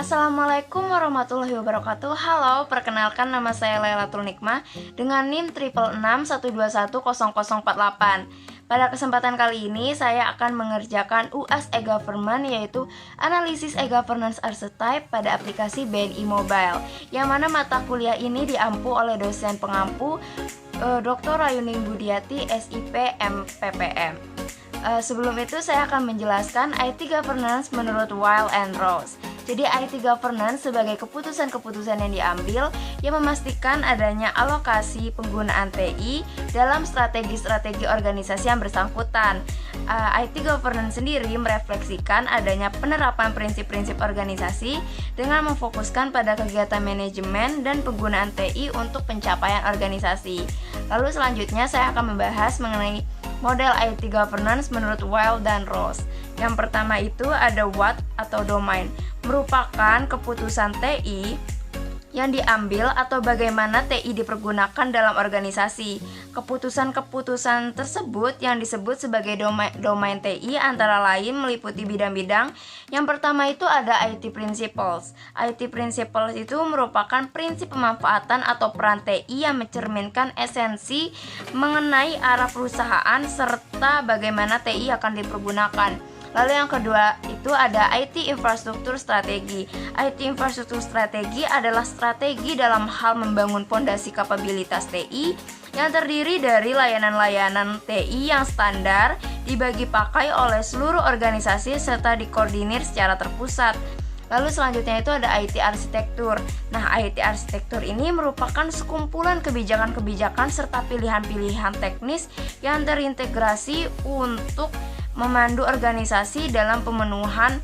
Assalamualaikum warahmatullahi wabarakatuh. Halo, perkenalkan nama saya Lailatul Nikmah dengan NIM 66612100048. Pada kesempatan kali ini saya akan mengerjakan UAS e-Government, yaitu analisis e-governance archetype pada aplikasi BNI Mobile, yang mana mata kuliah ini diampu oleh dosen pengampu Dr. Rayuning Budiati, SIP MPPM. Sebelum itu saya akan menjelaskan IT governance menurut Weil and Rose. Jadi IT governance sebagai keputusan-keputusan yang diambil yang memastikan adanya alokasi penggunaan TI dalam strategi-strategi organisasi yang bersangkutan. IT governance sendiri merefleksikan adanya penerapan prinsip-prinsip organisasi dengan memfokuskan pada kegiatan manajemen dan penggunaan TI untuk pencapaian organisasi. Lalu selanjutnya saya akan membahas mengenai model IT governance menurut Weil dan Rose. Yang pertama itu ada what atau domain, merupakan keputusan TI yang diambil atau bagaimana TI dipergunakan dalam organisasi. Keputusan-keputusan tersebut yang disebut sebagai domain TI antara lain meliputi bidang-bidang. Yang pertama itu ada IT Principles. IT Principles itu merupakan prinsip pemanfaatan atau peran TI yang mencerminkan esensi mengenai arah perusahaan serta bagaimana TI akan dipergunakan. Lalu yang kedua itu ada IT infrastruktur strategi. IT infrastruktur strategi adalah strategi dalam hal membangun fondasi kapabilitas TI yang terdiri dari layanan-layanan TI yang standar dibagi pakai oleh seluruh organisasi serta dikoordinir secara terpusat. Lalu selanjutnya itu ada IT arsitektur. Nah, IT arsitektur ini merupakan sekumpulan kebijakan-kebijakan serta pilihan-pilihan teknis yang terintegrasi untuk memandu organisasi dalam pemenuhan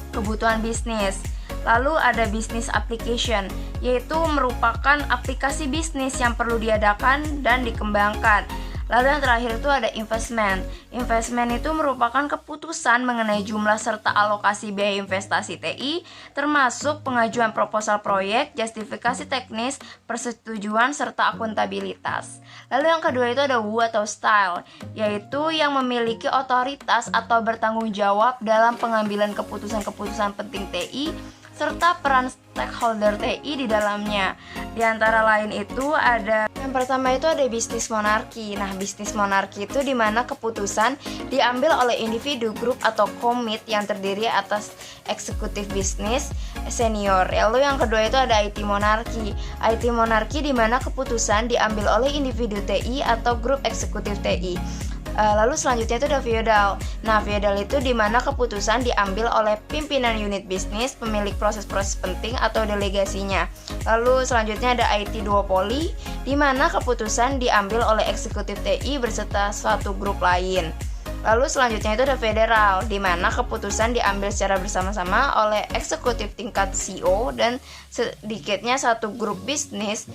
kebutuhan bisnis. Lalu ada business application, yaitu merupakan aplikasi bisnis yang perlu diadakan dan dikembangkan. Lalu yang terakhir itu ada investment. Investment itu merupakan keputusan mengenai jumlah serta alokasi biaya investasi TI, termasuk pengajuan proposal proyek, justifikasi teknis, persetujuan, serta akuntabilitas. Lalu yang kedua itu ada who atau style, yaitu yang memiliki otoritas atau bertanggung jawab dalam pengambilan keputusan-keputusan penting TI, serta peran stakeholder TI di dalamnya. Di antara lain itu ada yang pertama itu ada bisnis monarki. Nah, bisnis monarki itu di mana keputusan diambil oleh individu, grup atau komit yang terdiri atas eksekutif bisnis senior. Lalu yang kedua itu ada IT monarki. IT monarki di mana keputusan diambil oleh individu TI atau grup eksekutif TI. Lalu selanjutnya itu ada feodal. Nah, feodal itu di mana keputusan diambil oleh pimpinan unit bisnis, pemilik proses-proses penting atau delegasinya. Lalu selanjutnya ada IT duopoly, di mana keputusan diambil oleh eksekutif TI beserta suatu grup lain. Lalu selanjutnya itu ada federal, di mana keputusan diambil secara bersama-sama oleh eksekutif tingkat CEO dan sedikitnya satu grup bisnis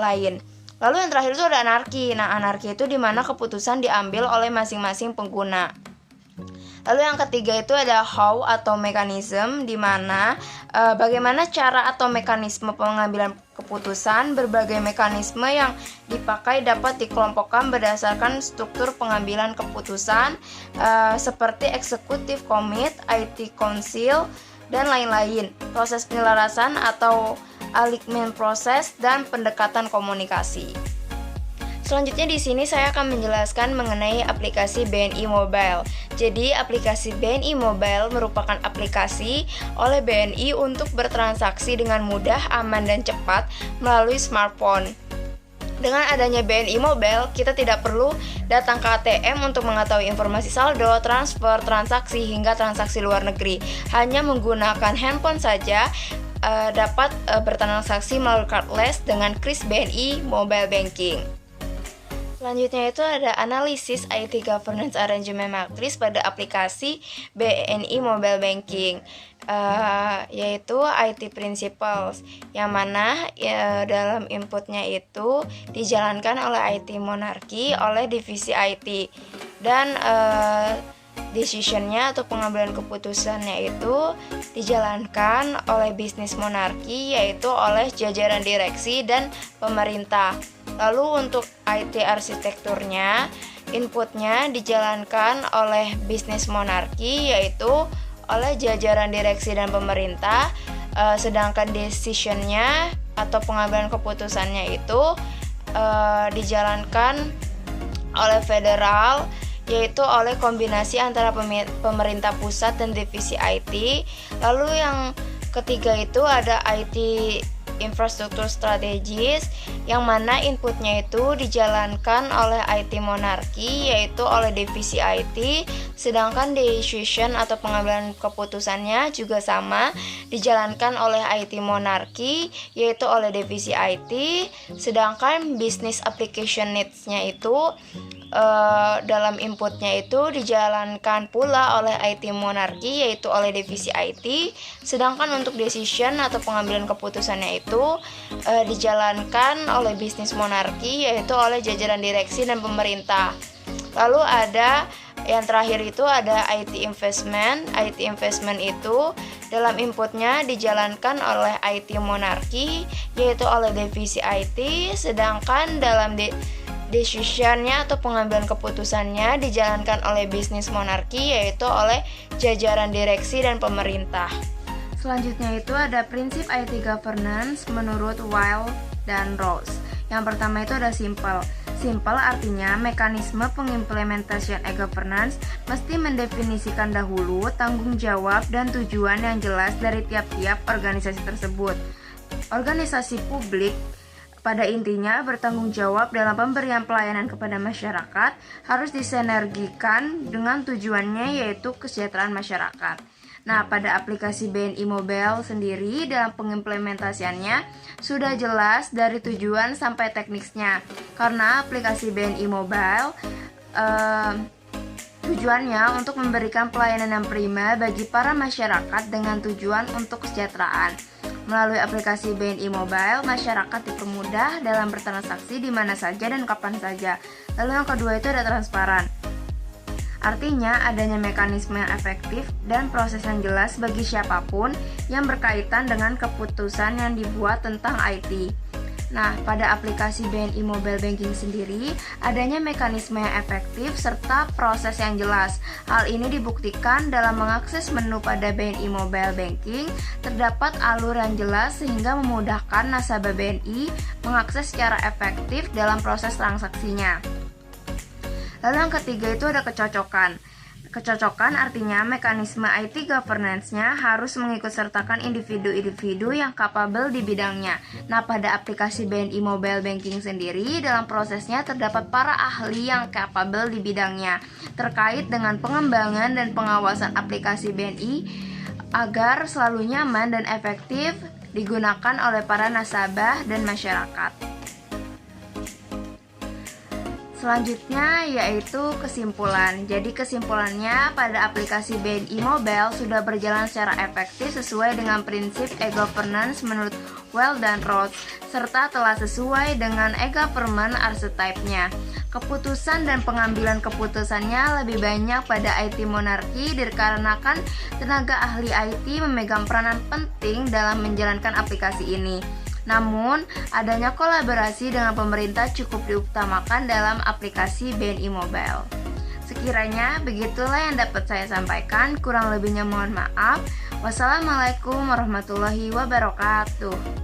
lain. Lalu yang terakhir itu ada anarki. Nah, anarki itu di mana keputusan diambil oleh masing-masing pengguna. Lalu yang ketiga itu ada how atau mekanisme, di mana bagaimana cara atau mekanisme pengambilan keputusan. Berbagai mekanisme yang dipakai dapat dikelompokkan berdasarkan struktur pengambilan keputusan seperti eksekutif komit, IT council, dan lain-lain. Proses penyelarasan atau alignment proses dan pendekatan komunikasi. Selanjutnya di sini saya akan menjelaskan mengenai aplikasi BNI Mobile. Jadi aplikasi BNI Mobile merupakan aplikasi oleh BNI untuk bertransaksi dengan mudah, aman, dan cepat melalui smartphone. Dengan adanya BNI Mobile, kita tidak perlu datang ke ATM untuk mengetahui informasi saldo, transfer, transaksi, hingga transaksi luar negeri. Hanya menggunakan handphone saja dapat bertransaksi melalui cardless dengan kris BNI Mobile Banking. Selanjutnya itu ada analisis IT Governance Arrangement Matrix pada aplikasi BNI Mobile Banking, yaitu IT Principles, yang mana dalam inputnya itu dijalankan oleh IT Monarki oleh divisi IT, dan decisionnya atau pengambilan keputusannya itu dijalankan oleh bisnis monarki, yaitu oleh jajaran direksi dan pemerintah. Lalu untuk IT arsitekturnya, inputnya dijalankan oleh bisnis monarki, yaitu oleh jajaran direksi dan pemerintah, sedangkan decisionnya atau pengambilan keputusannya itu dijalankan oleh federal, yaitu oleh kombinasi antara pemerintah pusat dan divisi IT. Lalu yang ketiga itu ada IT infrastruktur strategis, yang mana inputnya itu dijalankan oleh IT monarki, yaitu oleh divisi IT, sedangkan decision atau pengambilan keputusannya juga sama, dijalankan oleh IT monarki, yaitu oleh divisi IT, sedangkan business application needs-nya itu dalam inputnya itu dijalankan pula oleh IT monarki, yaitu oleh divisi IT, sedangkan untuk decision atau pengambilan keputusannya itu dijalankan oleh bisnis monarki, yaitu oleh jajaran direksi dan pemerintah. Lalu ada yang terakhir itu ada IT investment. IT investment itu dalam inputnya dijalankan oleh IT monarki, yaitu oleh divisi IT, sedangkan dalam decisionnya atau pengambilan keputusannya dijalankan oleh bisnis monarki, yaitu oleh jajaran direksi dan pemerintah. Selanjutnya itu ada prinsip IT governance menurut Weil dan Rose. Yang pertama itu ada simple. Simple artinya mekanisme pengimplementasian e-governance mesti mendefinisikan dahulu tanggung jawab dan tujuan yang jelas dari tiap-tiap organisasi tersebut. Organisasi publik pada intinya bertanggung jawab dalam pemberian pelayanan kepada masyarakat harus disinergikan dengan tujuannya, yaitu kesejahteraan masyarakat. Nah, pada aplikasi BNI Mobile sendiri dalam pengimplementasiannya sudah jelas dari tujuan sampai teknisnya, karena aplikasi BNI Mobile tujuannya untuk memberikan pelayanan yang prima bagi para masyarakat dengan tujuan untuk kesejahteraan. Melalui aplikasi BNI Mobile, masyarakat dipermudah dalam bertransaksi di mana saja dan kapan saja. Lalu yang kedua itu ada transparan. Artinya adanya mekanisme yang efektif dan proses yang jelas bagi siapapun yang berkaitan dengan keputusan yang dibuat tentang IT. Nah, pada aplikasi BNI Mobile Banking sendiri, adanya mekanisme yang efektif serta proses yang jelas. Hal ini dibuktikan dalam mengakses menu pada BNI Mobile Banking, terdapat alur yang jelas sehingga memudahkan nasabah BNI mengakses secara efektif dalam proses transaksinya. Lalu yang ketiga itu ada kecocokan. Kecocokan artinya mekanisme IT governance-nya harus mengikutsertakan individu-individu yang kapabel di bidangnya. Nah, pada aplikasi BNI Mobile Banking sendiri, dalam prosesnya terdapat para ahli yang kapabel di bidangnya terkait dengan pengembangan dan pengawasan aplikasi BNI agar selalu nyaman dan efektif digunakan oleh para nasabah dan masyarakat. Selanjutnya yaitu kesimpulan. Jadi kesimpulannya pada aplikasi BNI Mobile sudah berjalan secara efektif sesuai dengan prinsip e-governance menurut Weil dan Rose, serta telah sesuai dengan e-government archetype-nya. Keputusan dan pengambilan keputusannya lebih banyak pada IT monarki dikarenakan tenaga ahli IT memegang peranan penting dalam menjalankan aplikasi ini. Namun, adanya kolaborasi dengan pemerintah cukup diutamakan dalam aplikasi BNI Mobile. Sekiranya begitulah yang dapat saya sampaikan, kurang lebihnya mohon maaf. Wassalamualaikum warahmatullahi wabarakatuh.